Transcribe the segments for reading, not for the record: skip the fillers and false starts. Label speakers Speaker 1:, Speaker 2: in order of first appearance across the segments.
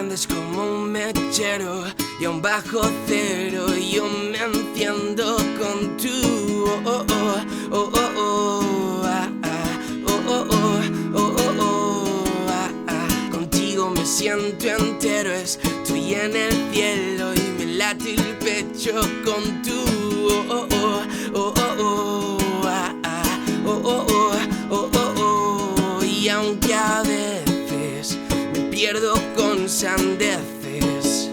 Speaker 1: enciendes como un mechero y a un bajo cero yo me enciendo con tu oh, oh, oh, oh, oh, ah, ah, oh, oh, oh, oh, oh, oh, ah, ah. Contigo me siento entero, estoy en el cielo y me late el pecho con tu oh, oh, oh, oh, oh, oh, ah, ah, oh, oh, oh, oh, oh, oh. Y aunque a veces me pierdo con sandeces,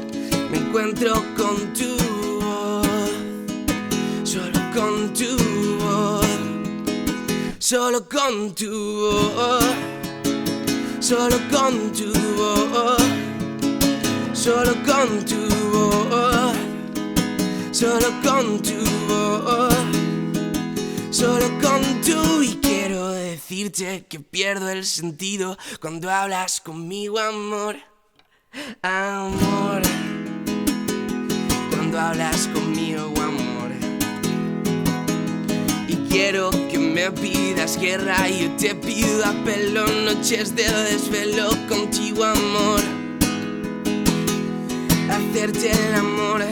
Speaker 1: me encuentro con tu voz, solo con tu voz, solo con tu voz, solo con tu voz, solo con tu voz, solo con tu voz, solo con tu. Y quiero decirte que pierdo el sentido cuando hablas conmigo, amor, amor. Cuando hablas conmigo, amor. Y quiero que me pidas guerra y yo te pido a pelo, noches de desvelo contigo, amor. Hacerte el amor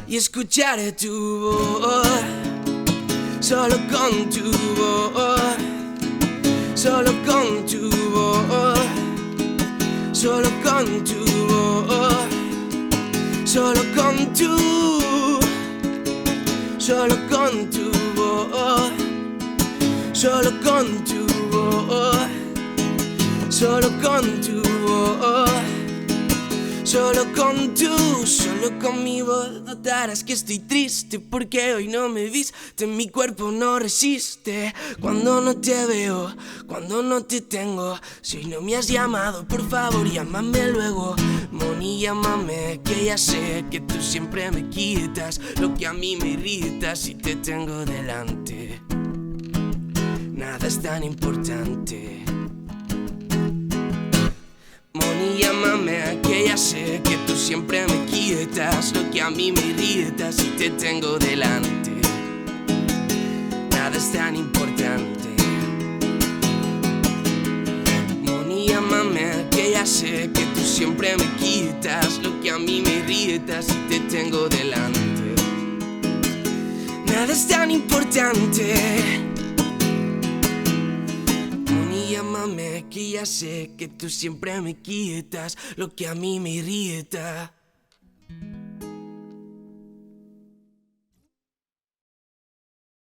Speaker 1: y escuchar tu voz, solo con tu voz, solo con tu voz, solo con tu voz, solo con tu, solo con tu voz, solo con tu voz, solo con tu voz, solo con tu, solo con mi voz notarás que estoy triste porque hoy no me viste, mi cuerpo no resiste cuando no te veo, cuando no te tengo. Si hoy no me has llamado, por favor llámame luego. Moni, llámame, que ya sé que tú siempre me quitas lo que a mí me irrita si te tengo delante. Nada es tan importante. Moni, llámame, que ya sé que tú siempre me quitas lo que a mí me irrita si te tengo delante. Nada es tan importante. Moni, llámame, que ya sé que tú siempre me quitas lo que a mí me irrita si te tengo delante. Nada es tan importante. Llámame, que ya sé que tú siempre me quitas lo que a mí me irrita.